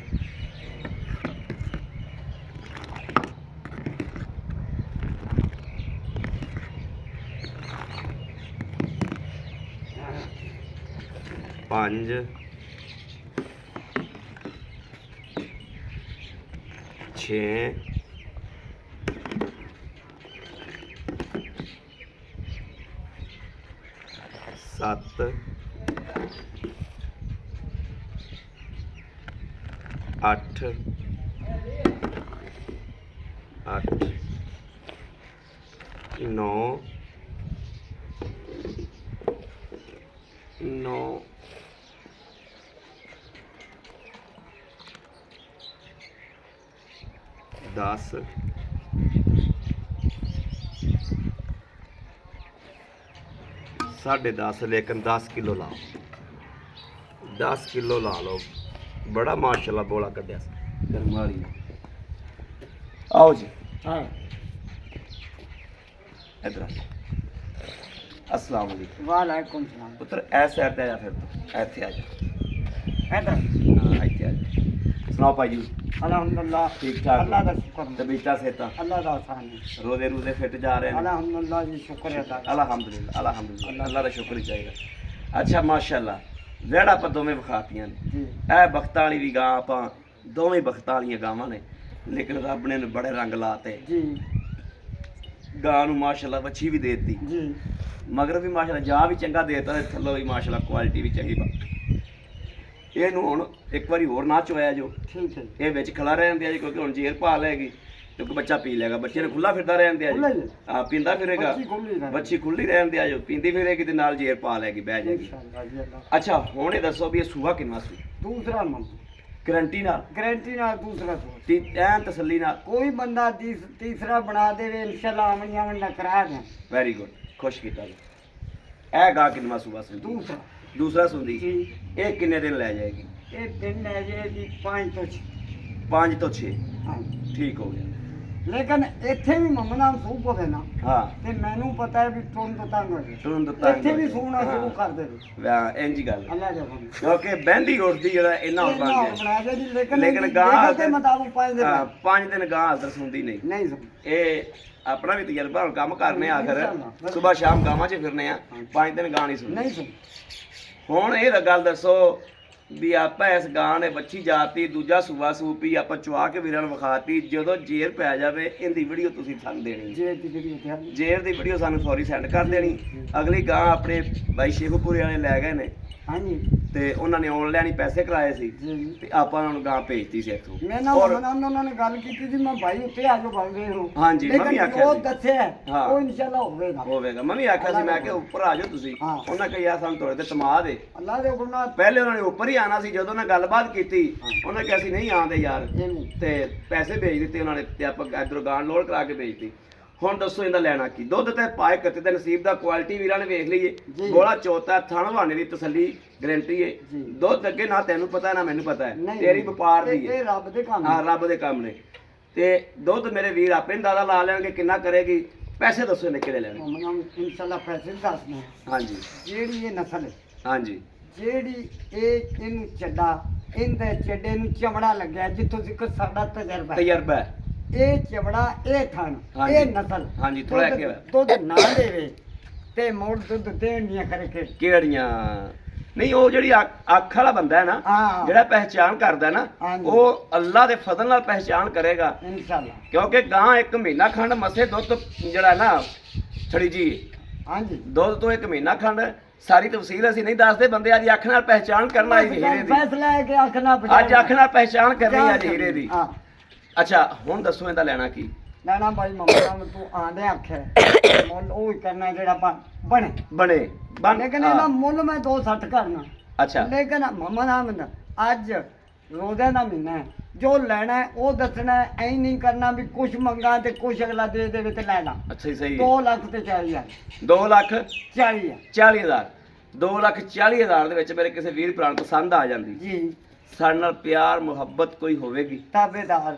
5 6 7 8 8 9 9 10 10.5 लेकिन 10 किलो लाओ, 10 किलो ला लो। बड़ा माशाल्लाह बोला कढ़िया गर्म वाली ने। आओ जी हाँ इधर अस्सलाम वालेकुम। वालेकुम सलाम। पुत्र ऐसे साइड ते आ जा, फिर तू ऐसे आ जा। इधर हाँ ऐसे आ जा। सुनाओ भाई जी, अल्हम्दुलिल्लाह ठीक ठाक अल्लाह का शुक्र है। तबीयत सेहत अल्लाह का आसान है। रोजे रोजे फिट जा रहे हैं। अल्हम्दुलिल्लाह जी शुक्र है अल्लाह का। अल्हम्दुलिल्लाह अल्हम्दुलिल्लाह अल्लाह का शुक्र ही चाहिए। अच्छा माशाल्लाह वेड़ा ਆਪਾਂ ਦੋਵੇਂ ਵਿਖਾਤੀਆਂ ਨੇ। जी ਇਹ ਬਖਤਾਂ ਵਾਲੀ ਵੀ ਗਾਂ ਆਪਾਂ ਦੋਵੇਂ ਬਖਤਾਂ ਵਾਲੀਆਂ ਗਾਵਾਂ ਨੇ, ਲੇਕਿਨ ਰੱਬ ਨੇ ਬੜੇ ਰੰਗ ਲਾਤੇ। जी ਗਾਂ ਨੂੰ ਮਾਸ਼ਾਅੱਲਾ ਵੱਛੀ ਵੀ ਦੇ ਦਿੱਤੀ, जी ਮਗਰ ਵੀ ਮਾਸ਼ਾਅੱਲਾ ਜਾਂ ਵੀ ਚੰਗਾ ਦੇਤਾ ਤੇ ਥੱਲੋਂ ਵੀ ਮਾਸ਼ਾਅੱਲਾ ਕੁਆਲਿਟੀ ਵੀ ਚੰਗੀ। ਇਹਨੂੰ ਹੁਣ ਇੱਕ ਵਾਰੀ ਹੋਰ ਨਾ ਚੋਇਆ ਜੋ, ਠੀਕ ਹੈ ਇਹ ਵਿੱਚ ਖੜਾ ਰਹਿਣ ਦਿਆ ਜੀ, ਕਿਉਂਕਿ ਹੁਣ ਜੇਰ ਪਾ ਲੈਗੀ ਤੇ ਕੋਈ ਬੱਚਾ ਪੀ ਲੇਗਾ, ਬੱਚੇ ਨੂੰ ਖੁੱਲਾ ਫਿਰਦਾ ਰਹਿਣ ਦਿਆ ਖੁੱਲ੍ਹਾ ਹੀ ਜੀ, ਹੈ। ਹਾਂ ਪੀਂਦਾ ਫਿਰੇਗਾ, ਬੱਚੀ ਖੁੱਲ੍ਹੀ ਰਹਿ ਬੱਚੀ ਖੁੱਲੀ ਰਹਿਣ ਦਿਆ ਜੋ, ਪੀਂਦੀ ਫਿਰੇਗੀ ਤੇ ਨਾਲ ਜੇਰ ਪਾ ਲੈਗੀ, ਬਹਿ ਜਾਏਗੀ। ਇਨਸ਼ਾਅੱਲਾ ਜੀ ਅੱਲਾ। ਅੱਛਾ ਹੁਣ ਇਹ ਦੱਸੋ ਵੀ ਇਹ ਸੂਆ ਕਿੰਨਾ ਸੀ, ਦੂਸਰਾ ਮੰਨ ਗਰੰਟੀ ਨਾਲ, ਗਰੰਟੀ ਨਾਲ ਦੂਸਰਾ ਸੂਆ। ਤੀ ਐਨ ਤਸੱਲੀ ਨਾਲ? ਕੋਈ ਬੰਦਾ ਤੀਸਰਾ ਬਣਾ ਦੇਵੇ ਇਨਸ਼ਾਅੱਲਾ ਆਮਣੀਆਂ ਵੰਡਾ ਕਰਾ ਦੇ। ਵੈਰੀ ਗੁੱਡ, ਖੁਸ਼ ਕੀਤਾ ਜੀ। ਇਹ ਗਾ ਕਿੰਨਾ ਸੂਆ ਸੀ? ਦੂਸਰਾ ਦੂਸਰਾ ਸੁੰਦੀ। ਜੀ ਇਹ ਕਿੰਨੇ ਦਿਨ ਲੈ ਜਾਏਗੀ? ਇਹ ਦਿਨ ਲੈ ਜੇ ਜੀ 5 ਤੋਂ 6। 5 ਤੋਂ 6। ਹਾਂ ਠੀਕ ਹੋ ਗਿਆ। ਲੇਕਿਨ ਇੱਥੇ ਵੀ ਮਮਨਾ ਸੂਪ ਹੋਵੇ ਨਾ ਹਾਂ ਤੇ ਮੈਨੂੰ ਪਤਾ ਹੈ ਵੀ ਤੁਰਨ ਤੋਂ ਤੰਗ ਹੋ ਜਾਏ, ਤੁਰਨ ਤੋਂ ਤੰਗ ਇੱਥੇ ਹੋ ਵੀ ਜਾਏ। ਸੋਣਾ ਸ਼ੁਰੂ ਕਰ ਦੇਵੇ। ਵਾਹ ਇੰਜ ਹੀ ਗੱਲ, ਅੱਲਾ ਦੇ ਹੁਕਮ ਕਿਉਂਕਿ ਬਹਿੰਦੀ ਉੱਠਦੀ ਜਿਹੜਾ ਇਹਨਾਂ ਇਹ ਨਾ ਬਣ ਗਿਆ। ਬਣਾ ਦੇ ਜੀ, ਲੇਕਿਨ ਲੇਕਿਨ ਇਹਦੀ ਗਾਂ ਜਗ੍ਹਾ ਦੇ ਮੁਤਾਬਕ 5 ਦਿਨ 5 ਦਿਨ ਗਾਂ ਹਾਜ਼ਰ ਸੁਣਦੀ ਨਹੀਂ। ਨਹੀਂ ਸੁਣ ਇਹ ਆਪਣਾ ਵੀ ਤਜਰਬਾ, ਹੁਣ ਕੰਮ ਕਰਨੇ ਆ ਆਖਰ, ਇਨਸ਼ਾਅੱਲਾ। ਸਵੇਰ ਸ਼ਾਮ ਗਾਵਾਂ 'ਚ ਫਿਰਨੇ ਆ, 5 ਦਿਨ ਗਾਂ ਨਹੀਂ ਸੁਣਦੀ। ਨਹੀਂ ਸੁਣ ਹੁਣ ਇਹ ਗੱਲ ਦੱਸੋ ਵੀ ਆਪਾਂ ਇਸ ਗਾਂ ਨੇ ਬੱਚੀ ਜਾਤੀ, ਦੂਜਾ ਸੂਆ ਸੂਪੀ ਆਪਾਂ ਚੁਆ ਕੇ ਵੀਰਾਂ ਨੂੰ ਵਿਖਾਤੀ, ਜਦੋਂ ਜੇਰ ਪੈ ਜਾਵੇ ਇਹਦੀ ਵੀਡੀਓ ਤੁਸੀਂ ਸਾਨੂੰ ਦੇਣੀ, ਜੇ ਦੀ ਜਿਹੜੀ ਉੱਥੇ ਜੇਰ ਦੀ ਵੀਡੀਓ ਸਾਨੂੰ ਸੌਰੀ ਸੈਂਡ ਕਰ ਦੇਣੀ। ਅਗਲੀ ਗਾਂ ਆਪਣੇ ਬਾਈ ਸ਼ੇਖੂਪੁਰੇ ਵਾਲੇ ਲੈ ਗਏ ਨੇ ਹਾਂਜੀ ਤੇ ਉਹਨਾਂ ਨੇ ਆਨਲਾਈਨ ਹੀ ਪੈਸੇ ਕਰਾਏ ਸੀ ਜੀ ਤੇ ਆਪਾਂ ਉਹਨਾਂ ਨੂੰ ਗਾਂ ਭੇਜਤੀ ਸੀ ਇੱਥੋਂ। ਮੈਂ ਨਾ ਔਰ ਉਹਨਾਂ ਨੇ ਗੱਲ ਕੀਤੀ ਸੀ, ਮੈਂ ਭਾਈ ਉੱਤੇ ਆ ਜਾਓ ਬੰਦੇ ਨੂੰ। ਹਾਂਜੀ, ਮੈਂ ਵੀ ਲੇਕਿਨ ਆਖਿਆ ਉਹ ਸੀ। ਦੱਸਿਆ ਹਾਂ। ਉਹ ਇਨਸ਼ਾਅੱਲਾ ਹੋਵੇਗਾ। ਹੋਵੇਗਾ, ਮੈਂ ਵੀ ਆਖਿਆ ਸੀ, ਮੈਂ ਕਿ ਉੱਪਰ ਆ ਜਾਓ ਤੁਸੀਂ। ਹਾਂ। ਉਹਨਾਂ ਕਿਹਾ ਸਾਨੂੰ ਤੁਹਾਡੇ ਤੇ ਤਮਾਦ ਏ। ਅੱਲਾ ਦੇ ਹੁਕਮ ਨਾਲ ਪਹਿਲੇ ਉਹਨਾਂ ਨੇ ਉੱਪਰ ਹੀ ਆਣਾ ਸੀ, ਜਦੋਂ ਉਹਨਾਂ ਗੱਲਬਾਤ ਕੀਤੀ ਉਹਨਾਂ ਕਿਹਾ ਸੀ ਨਹੀਂ ਆਉਂਦੇ ਯਾਰ, ਇਹ ਨਹੀਂ ਤੇ ਪੈਸੇ ਭੇਜ ਦਿੱਤੇ ਉਹਨਾਂ ਨੇ ਤੇ ਆਪਾਂ ਇਧਰੋਂ ਗਾਂ ਲੋਡ ਕਰਾ ਕੇ ਭੇਜਤੀ। ਹੁਣ ਦੱਸੋ ਇਹਦਾ ਲੈਣਾ ਕੀ? ਦੁੱਧ ਤੇ ਪਾਏ ਕੱਤੇ ਦੇ ਨਸੀਬ ਦਾ, ਕੁਆਲਿਟੀ ਵੀਰਾਂ ਨੇ ਵੇਖ ਲਈਏ, ਜੀ। ਗੋਲਾ ਚੌਥਾ, ਥਣ ਬਹਾਨੇ ਦੀ ਤਸੱਲੀ, ਗਰੰਟੀ ਏ। ਜੀ। ਦੁੱਧ ਅੱਗੇ ਨਾ ਤੈਨੂੰ ਪਤਾ ਨਾ ਮੈਨੂੰ ਪਤਾ ਹੈ, ਨਹੀਂ, ਤੇਰੀ ਵਪਾਰ ਦੀ ਇਹ ਏ। ਰੱਬ ਦੇ ਕੰਮ ਹਾਂ ਰੱਬ ਦੇ ਕੰਮ ਨੇ। ਤੇ ਦੁੱਧ ਮੇਰੇ ਵੀਰ ਆਪੇ ਅੰਦਾਜ਼ਾ ਲਾ ਲੈਣਗੇ ਕਿੰਨਾ ਕਰੇਗੀ। ਪੈਸੇ ਦੱਸੋ ਇਹਨੇ ਕਿਹੜੇ ਲੈਣੇ? ਮਮਨਾ ਇਨਸ਼ਾਅੱਲਾ ਪੈਸੇ ਦੱਸਨੇ। ਹਾਂਜੀ ਜਿਹੜੀ ਇਹ ਨਸਲ ਹੈ, ਹਾਂਜੀ ਜਿਹੜੀ ਇਹਨੂੰ ਚੱਡਾ, ਇਹਦੇ ਚੱਡੇ ਨੂੰ ਚਮੜਾ ਲੱਗਿਆ, ਜਿੱਥੋਂ ਤੱਕ ਸਾਡਾ ਤਜਰਬਾ ਹੈ। ਤਜਰਬਾ ਹੈ। ਇਹ ਚਮੜਾ, ਇਹ ਥਣ, ਹਾਂਜੀ। ਇਹ ਨਸਲ ਹਾਂਜੀ, ਥੋੜ੍ਹਾ ਦੁੱਧ- ਅੱਗੇ ਦੁੱਧ ਨਾ ਦੇਵੇ ਤੇ ਮੋੜ ਦੁੱਧ ਦੇਣ ਦੀਆਂ ਕਰਕੇ ਕਿਹੜੀਆਂ ਨਹੀਂ, ਉਹ ਜਿਹੜੀ ਅੱਖ ਵਾਲਾ ਬੰਦਾ ਹੈ ਨਾ, ਹਾਂ। ਜਿਹੜਾ ਪਹਿਚਾਨ ਕਰਦਾ ਨਾ, ਹਾਂਜੀ। ਉਹ ਅੱਲਾ ਦੇ ਫਜ਼ਲ ਨਾਲ ਪਹਿਚਾਨ ਕਰੇਗਾ। ਇਨਸ਼ਾਅੱਲਾ ਕਿਉਂਕਿ ਗਾਂ 1 ਮਹੀਨਾ ਖੰਡ ਮਸੇ ਦੁੱਧ ਜਿਹੜਾ ਨਾ ਛੜੀ ਜੀ ਹਾਂਜੀ ਦੁੱਧ ਤੋਂ 1 ਮਹੀਨਾ ਖੰਡ, ਸਾਰੀ ਤਫਸੀਲ ਅਸੀਂ ਨਹੀਂ ਦੱਸਦੇ, ਬੰਦੇ ਅੱਜ ਅੱਖ ਨਾਲ ਪਹਿਚਾਨ ਕਰਨਾ ਹੈ ਹੀਰੇ ਦੀ। ਫੈਸਲਾ ਹੈ ਕਿ ਅੱਖ ਨਾ ਅੱਜ ਅੱਖ ਨਾਲ ਪਹਿਚਾਨ ਕਰਨੀ ਹੈ ਹੀਰੇ ਦੀ। ਹਾਂ ਅੱਛਾ ਹੁਣ ਦੱਸੋ ਇਹਦਾ ਲੈਣਾ ਕੀ? ਲੈਣਾ ਭਾਈ ਮਮਨਾ ਨੂੰ ਤੂੰ ਆਂਦੇ ਆਖਿਆ ਮੁੱਲ ਉਹ ਹੀ ਕਰਨਾ ਜਿਹੜਾ ਬਣੇ। ਬਣੇ ਬਣ ਲੇਕਿਨ ਇਹਦਾ ਮੁੱਲ ਮੈਂ 260 ਕਰਨਾ। ਅੱਛਾ ਲੇਕਿਨ ਮਮਨਾ ਅੱਜ ਰੋਜ਼ੇ ਦਾ ਮਹੀਨਾ ਹੈ, ਜੋ ਲੈਣਾ ਹੈ ਉਹ ਦੱਸਣਾ ਹੈ। ਐਂ ਨਹੀਂ ਕਰਨਾ ਵੀ ਕੁਛ ਮੰਗਾ ਤੇ ਕੁਛ ਅਗਲਾ ਦੇ ਦੇਵੇ ਤੇ ਲੈ ਲਾ। ਅੱਛਾ ਜੀ, ਸਹੀ 2 ਲੱਖ ਤੇ 40,000 2 ਲੱਖ 40,000 40,000 2,40,000 ਦੇ ਵਿੱਚ ਮੇਰੇ ਕਿਸੇ ਵੀਰ ਭਰਾ ਨੂੰ ਪਸੰਦ ਆ ਜਾਂਦੀ, ਜੀ। ਸਾਡੇ ਨਾਲ ਪਿਆਰ ਮੁਹੱਬਤ ਕੋਈ ਹੋਵੇਗੀ, ਤਾਬੇਦਾਰ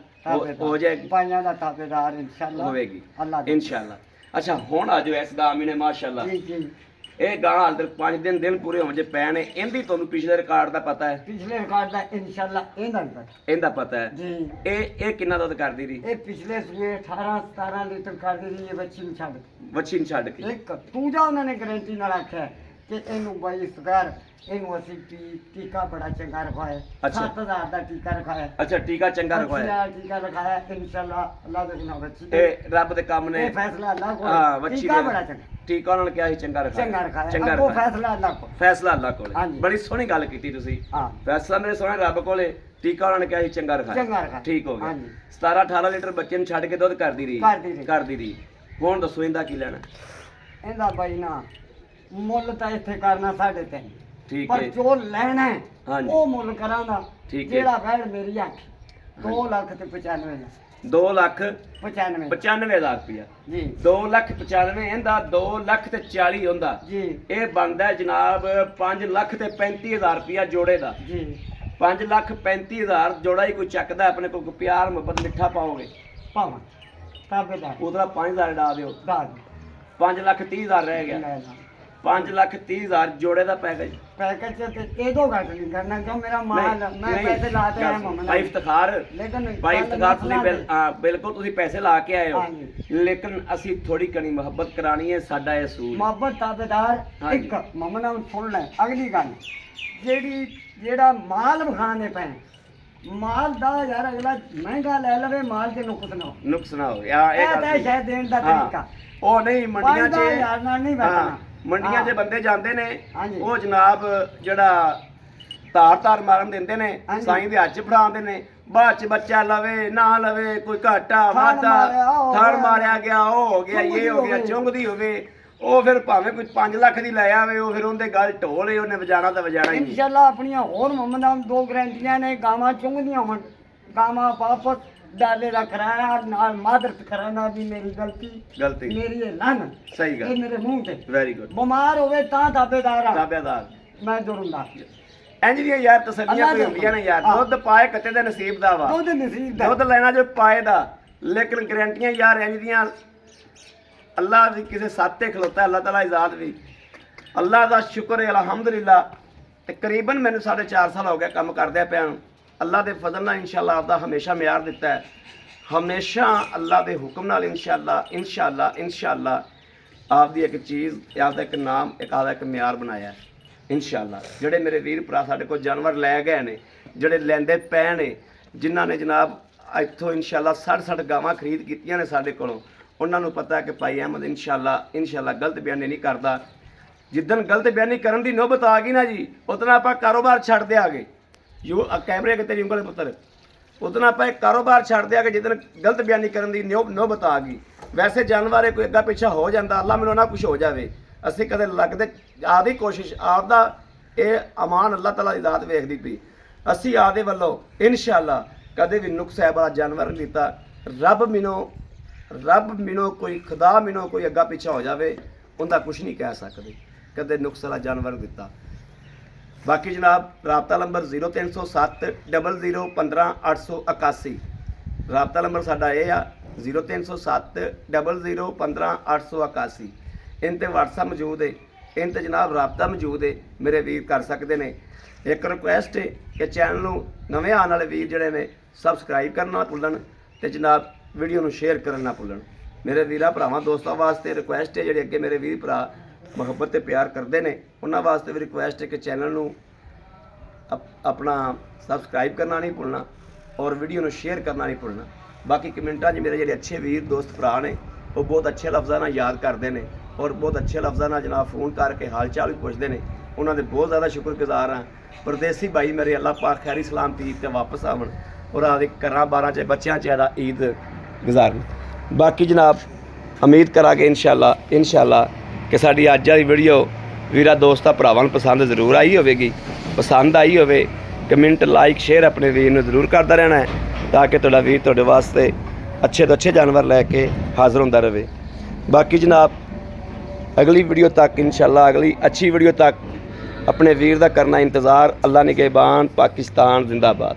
ਹੋ ਜਾਏਗੀ। ਪਾਈਆਂ ਦਾ ਤਾਬੇਦਾਰ ਇਨਸ਼ਾਅੱਲਾ ਹੋਵੇਗੀ ਅੱਲਾ ਦੇ ਇਨਸ਼ਾਅੱਲਾ। ਅੱਛਾ ਹੁਣ ਆ ਜਾਓ ਇਸ ਗਾਂ ਨੇ ਮਾਸ਼ਾਅੱਲਾ, ਜੀ ਜੀ। ਇਹ ਗਾਂ ਹਾਲ ਤੱਕ 5 ਦਿਨ ਪੂਰੇ ਹੋਣ ਜੇ ਪੈ ਨੇ, ਇਹਦੀ ਤੁਹਾਨੂੰ ਪਿਛਲੇ ਰਿਕਾਰਡ ਦਾ ਪਤਾ ਹੈ? ਪਿਛਲੇ ਰਿਕਾਰਡ ਦਾ ਇਨਸ਼ਾਅੱਲਾ ਇਹਦਾ ਵੀ ਪਤਾ। ਇਹਦਾ ਪਤਾ ਹੈ। ਜੀ ਇਹ ਕਿੰਨਾ ਦੁੱਧ ਕਰਦੀ ਰਹੀ? ਇਹ ਪਿਛਲੇ ਸੂਏ 18-17 ਲੀਟਰ ਕਰਦੀ ਰਹੀ ਹੈ ਬੱਚੀ ਨੂੰ ਛੱਡ ਕੇ। ਵੱਛੀ ਨੂੰ ਛੱਡ ਕੇ। ਇੱਕ ਦੂਜਾ ਉਹਨਾਂ ਨੇ ਗਰੰਟੀ ਨਾਲ ਆਖਿਆ ਕਿ ਇਹਨੂੰ ਬਾਈ ਸਗਰ, ਇਹਨੂੰ ਅਸੀਂ ਟੀਕਾ ਬੜਾ ਚੰਗਾ ਰਖਵਾਇਆ, ਅੱਛਾ। 7,000 ਦਾ ਟੀਕਾ ਰਖਵਾਇਆ, ਅੱਛਾ ਟੀਕਾ ਚੰਗਾ ਰਖਵਾਇਆ। 25,000 ਟੀਕਾ ਰਖਾਇਆ ਇਨਸ਼ਾਅੱਲਾ ਅੱਲਾ ਦੇ ਬਿਨਾ ਬੱਚੀ ਇਹ ਰੱਬ ਦੇ ਕੰਮ ਨੇ। ਇਹ ਫੈਸਲਾ ਅੱਲਾ ਕੋਲ ਹਾਂ ਵੱਛੀ ਟੀਕਾ ਬੜਾ ਚੰਗਾ ਟੀਕਾ ਉਹਨਾਂ ਨੇ ਕਿਹਾ ਸੀ ਚੰਗਾ ਰਖਾਇਆ। ਚੰਗਾ ਰਖਾਇਆ ਚੰਗਾ ਅੱਗੋਂ ਰਖਾਇਆ। ਫੈਸਲਾ ਅੱਲਾ ਕੋਲ। ਫੈਸਲਾ ਅੱਲਾ ਕੋਲੇ। ਹਾਂਜੀ। ਬੜੀ ਸੋਹਣੀ ਗੱਲ ਕੀਤੀ ਤੁਸੀਂ। ਹਾਂ ਫੈਸਲਾ ਮੇਰੇ ਸੋਹਣੇ ਰੱਬ ਕੋਲੇ, ਟੀਕਾ ਉਹਨਾਂ ਨੇ ਕਿਹਾ ਸੀ ਚੰਗਾ ਚੰਗਾ ਰਖਾਇਆ। ਰਖਾਇਆ। ਠੀਕ ਹੋ ਗਿਆ। ਹਾਂਜੀ। 17-18 ਲੀਟਰ ਬੱਚੇ ਨੂੰ ਛੱਡ ਕੇ ਦੁੱਧ ਕਰਦੀ ਰਹੀ। ਕਰਦੀ ਰਹੀ। ਹੁਣ ਦੱਸੋ ਇਹਦਾ ਕੀ ਲੈਣਾ? ਇਹਦਾ ਬਾਈ ਨਾ ਮੁੱਲ ਤਾਂ ਇੱਥੇ ਕਰਨਾ 3.5, ਠੀਕ ਪਰ ਹੈ। ਜੋ ਲੈਣਾ ਹੈ ਹਾਂਜੀ। ਉਹ ਮੁੱਲ ਕਰਾਂਗਾ। ਠੀਕ ਹੈ। ਜਿਹੜਾ ਬੈਠ ਮੇਰੀ ਅੱਖ 2 ਲੱਖ ਤੇ 95,000 2,95,000 ਰੁਪਇਆ। ਜੀ 2,95,000 ਇਹਦਾ, 2,40,000 ਹੁੰਦਾ। ਜੀ ਇਹ ਬਣਦਾ ਜਨਾਬ 5,35,000 ਰੁਪਇਆ ਜੋੜੇ ਦਾ। ਜੀ 5,35,000 ਜੋੜਾ ਹੀ ਕੋਈ ਚੱਕਦਾ ਆਪਣੇ ਕੋਲ, ਪਿਆਰ ਮੁਹੱਬਤ ਮਿੱਠਾ ਪਾਓਗੇ ਭਾਵਾਂ ਤਾਬੇਦਾਰ ਉਹਦਾ 5,000 ਡਾ ਦਿਓ, ਦਾਦ 5,30,000 ਰਹਿ ਗਿਆ। ਲੈ ਲਾ 5,30,000 ਜੋੜੇ ਦਾ ਪੈਕੇਜ। ਪੈਕੇਜ ਤੇ ਇਹਦੋਂ ਘੱਟ ਨਹੀਂ ਕਰਨਾ ਕਿਉਂ ਮੇਰਾ ਮਾਲ ਮੈਂ ਪੈਸੇ ਲਾਤੇ ਆ ਮਮਨਾ। ਭਾਈ ਇਫਤਖਾਰ, ਲੇਕਿਨ ਭਾਈ ਇਫਤਖਾਰ ਤੁਸੀਂ ਬਿਲਕੁਲ ਤੁਸੀਂ ਪੈਸੇ ਲਾ ਕੇ ਆਏ ਹੋ, ਹਾਂਜੀ। ਲੇਕਿਨ ਅਸੀਂ ਥੋੜੀ ਕਣੀ ਮੁਹੱਬਤ ਕਰਾਣੀ ਹੈ, ਸਾਡਾ ਇਹ ਅਸੂਲ। ਮੁਹੱਬਤ ਤਾਬੇਦਾਰ ਹਾਂਜੀ। ਇੱਕ ਮਮਨਾ ਨੂੰ ਸੁਣ ਲੈ। ਅਗਲੀ ਗੱਲ ਜਿਹੜਾ ਮਾਲ ਵਿਖਾਣੇ ਪਏ, ਮਾਲ ਦਾ ਯਾਰ ਅਗਲਾ ਮਹਿੰਗਾ ਲੈ ਲਵੇ, ਮਾਲ ਤੇ ਨੁਕਸ ਨਾ ਹੋ। ਨੁਕਸ ਨਾ ਹੋ ਯਾ ਇਹ ਇਹ ਗੱਲ ਤਾਂ ਠੀਕ। ਸ਼ਾਇਦ ਦੇਣ ਦਾ ਹਾਂ। ਤਰੀਕਾ ਉਹ ਨਹੀਂ ਮੰਡੀਆਂ 'ਚ 5,000 ਨਾਲ ਨਹੀਂ ਬੈਠਣਾ। ਮੰਡੀਆਂ 'ਚ ਬੰਦੇ ਜਾਂਦੇ ਨੇ, ਹਾਂਜੀ। ਉਹ ਜਨਾਬ ਜਿਹੜਾ ਧਾਰ ਮਾਰਨ ਦਿੰਦੇ ਨੇ, ਹਾਂਜੀ। ਸਾਈਂ ਦੇ ਹੱਥ 'ਚ ਫੜਾਉਂਦੇ ਨੇ, ਬਾਅਦ 'ਚ ਬੱਚਾ ਲਵੇ ਨਾ ਲਵੇ, ਕੋਈ ਘਾਟਾ ਥਣ ਵਾਧਾ, ਮਾਰਿਆ, ਉਹ ਥਣ ਹੋਇਆ। ਮਾਰਿਆ ਗਿਆ, ਉਹ ਹੋ ਗਿਆ, ਇਹ ਹੋ ਗਿਆ, ਚੁੰਗਦੀ ਹੋਵੇ, ਉਹ ਫਿਰ ਭਾਵੇਂ ਕੋਈ 5 ਲੱਖ ਦੀ ਲੈ ਆਵੇ, ਉਹ ਫਿਰ ਉਹਦੇ ਗੱਲ ਢੋਲੇ, ਉਹਨੇ ਵਜਾਣਾ ਤਾਂ ਵਜਾਣਾ ਹੀ ਨਹੀਂ। ਇਨਸ਼ਾਅੱਲਾ ਆਪਣੀਆਂ ਹੋਰ ਮੁਹੰਮਦਾਂ 2 ਗਰੰਟੀਆਂ ਨੇ, ਗਾਵਾਂ ਚੁੰਗਦੀਆਂ ਹੋਣ, ਗਾਵਾਂ ਵਾਪਸ ਡਾਲੇ ਦਾ ਕਰਾਇਆ ਨਾਲ ਮਾਦਰਤ ਕਰਾਣਾ ਵੀ ਮੇਰੀ ਗਲਤੀ ਮੇਰੀ ਇਹ ਲਨ ਸਹੀ ਗੱਲ, ਇਹ ਮੇਰੇ ਮੂੰਹ ਤੇ ਵੈਰੀ ਗੁੱਡ। ਬਿਮਾਰ ਹੋਵੇ ਤਾਂ ਦਾਬੇਦਾਰ ਆ, ਤਾਬੇਦਾਰ ਮੈਂ ਜੁਰਮਦਾਰ ਇੰਜ ਦੀਆਂ ਯਾਰ ਤਸੱਲੀਆਂ ਅੱਲਾ ਕੋਈ ਦੇ ਹੁੰਦੀਆਂ ਨੇ ਯਾਰ। ਹਾਂ। ਦੁੱਧ ਪਾਏ ਕੱਤੇ ਦੇ ਨਸੀਬ ਦਾ ਵਾ, ਦੁੱਧ ਨਸੀਬ ਦਾ ਦੁੱਧ ਲੈਣਾ ਜੋ ਪਾਏ ਦਾ, ਲੇਕਿਨ ਗਰੰਟੀਆਂ ਯਾਰ ਇੰਜ ਦੀਆਂ ਅੱਲਾ ਵੀ ਕਿਸੇ ਸੱਤ ਤੇ ਖਲੋਤਾ, ਅੱਲਾਹ ਤਾਲਾ ਇਜ਼ਾਦ ਵੀ। ਅੱਲਾ ਦਾ ਸ਼ੁਕਰ ਹੈ ਅਲਹਮਦੁਲਿਲਾ। ਤਕਰੀਬਨ ਮੈਨੂੰ 4.5 ਸਾਲ ਹੋ ਗਿਆ ਕੰਮ ਕਰਦਿਆਂ ਪਿਆ ਨੂੰ। ਅੱਲਾ ਦੇ ਫਜ਼ਲ ਨਾਲ ਇਨਸ਼ਾਅੱਲਾ ਆਪਦਾ ਹਮੇਸ਼ਾ ਮਿਆਰ ਦਿੱਤਾ ਹੈ, ਹਮੇਸ਼ਾ ਅੱਲਾ ਦੇ ਹੁਕਮ ਨਾਲ ਇਨਸ਼ਾਅੱਲਾ ਆਪਦੀ ਇੱਕ ਚੀਜ਼, ਆਪਦਾ ਇੱਕ ਨਾਮ, ਆਪਦਾ ਇੱਕ ਮਿਆਰ ਬਣਾਇਆ ਹੈ ਇਨਸ਼ਾਅੱਲਾ। ਜਿਹੜੇ ਮੇਰੇ ਵੀਰ ਭਰਾ ਸਾਡੇ ਕੋਲ ਜਾਨਵਰ ਲੈ ਗਏ ਨੇ, ਜਿਹੜੇ ਲੈਂਦੇ ਪਏ ਨੇ, ਜਿਨ੍ਹਾਂ ਨੇ ਜਨਾਬ ਇੱਥੋਂ ਇਨਸ਼ਾਅੱਲਾ 60 ਗਾਵਾਂ ਖਰੀਦ ਕੀਤੀਆਂ ਨੇ ਸਾਡੇ ਕੋਲੋਂ, ਉਹਨਾਂ ਨੂੰ ਪਤਾ ਹੈ ਕਿ ਭਾਈ ਅਹਿਮਦ ਇਨਸ਼ਾਅੱਲਾ ਗਲਤ ਬਿਆਨੀ ਨਹੀਂ ਕਰਦਾ। ਜਿੱਦਣ ਗਲਤ ਬਿਆਨੀ ਕਰਨ ਦੀ ਨੌਬਤ ਆ ਗਈ ਨਾ ਜੀ, ਉਦੋਂ ਆਪਾਂ ਕਾਰੋਬਾਰ ਛੱਡ ਦਿਆਂਗੇ। ਕੈਮਰੇ ਅੱਗੇ ਤੇਰੀ ਉਂਗਲ ਪੁੱਤਰ, ਉਦੋਂ ਆਪਾਂ ਇੱਕ ਕਾਰੋਬਾਰ ਛੱਡ ਦਿਆਂਗੇ ਜਿੱਦਣ ਗਲਤ ਬਿਆਨੀ ਕਰਨ ਦੀ ਨੌਬਤ ਆ ਗਈ। ਵੈਸੇ ਜਾਨਵਰ ਕੋਈ ਅੱਗਾ ਪਿੱਛਾ ਹੋ ਜਾਂਦਾ, ਅੱਲਾ ਮੈਨੂੰ ਨਾ ਕੁਝ ਹੋ ਜਾਵੇ, ਅਸੀਂ ਕਦੇ ਲੱਗਦੇ ਆਪਦੀ ਕੋਸ਼ਿਸ਼, ਆਪਦਾ ਇਹ ਅਮਾਨ ਅੱਲਾਹ ਤਾਲਾ ਦੀ ਜ਼ਾਤ ਵੇਖਦੀ ਪਈ, ਅਸੀਂ ਆਪਦੇ ਵੱਲੋਂ ਇਨਸ਼ਾਅੱਲਾ ਕਦੇ ਵੀ ਨੁਕਸ ਹੈ ਵਾਲਾ ਜਾਨਵਰ ਨਹੀਂ ਦਿੱਤਾ। ਰੱਬ ਮਿਨੋ ਕੋਈ ਖੁਦਾ ਮਿਨੋ ਕੋਈ ਅੱਗਾ ਪਿੱਛਾ ਹੋ ਜਾਵੇ, ਉਹਦਾ ਕੁਝ ਨਹੀਂ ਕਹਿ ਸਕਦੇ, ਕਦੇ ਨੁਕਸ ਵਾਲਾ ਜਾਨਵਰ ਦਿੱਤਾ। ਬਾਕੀ ਜਨਾਬ ਰਾਬਤਾ ਨੰਬਰ 0307 00 15 881, ਰਾਬਤਾ ਨੰਬਰ ਸਾਡਾ ਇਹ ਆ 0307 00 15 881। इन ते WhatsApp मौजूद है, इन ते जनाब राबता मौजूद है, मेरे वीर कर सकते हैं। एक रिक्वेस्ट है कि चैनल नूं नवे आने वाले वीर जिहड़े ने सबसक्राइब करना ना भुल्लण ते जनाब वीडियो नूं शेयर करना ना भुल्लण। मेरे वीरां भरावां दोस्तां वास्ते रिक्वेस्ट है, जिहड़े अगे मेरे वीर भरा मुहब्बत ते प्यार करते हैं, उन्हां वास्ते भी रिक्वेस्ट है कि चैनल नूं अपना सबसक्राइब करना नहीं भुल्लना और वीडियो नूं शेयर करना नहीं भुल्लना। बाकी कमेंटां 'च मेरे जिहड़े अच्छे वीर दोस्त भरा ने, वो बहुत अच्छे लफ्ज़ां नाल याद करते हैं और बहुत अच्छे लफ्ज़ों ਨਾਲ जनाब फ़ोन करके हाल चाल भी पुछते हैं। उन्होंने बहुत ज़्यादा शुक्रगुजार हाँ। परदेसी भाई मेरे अल्लाह पाक खैरी सलामती ते वापस आवन और आदि घरां 12 च बच्चों च ईद गुजारन। बाकी जनाब उम्मीद करा कि इनशाला कि साडी अज वाली वीडियो वीरा दोस्तां भरावां पसंद जरूर आई होगी। पसंद आई होवे कमेंट लाइक शेयर अपने वीर नूं जरूर करता रहना है, ताकि तुहाडा वीर तुहाडे वास्ते अच्छे तो अच्छे जानवर लैके हाज़र होंदा रहे। बाकी जनाब अगली वीडियो तक इंशाल्लाह, अगली अच्छी वीडियो तक अपने वीर का करना इंतज़ार। अल्लाह निगहबान, पाकिस्तान जिंदाबाद।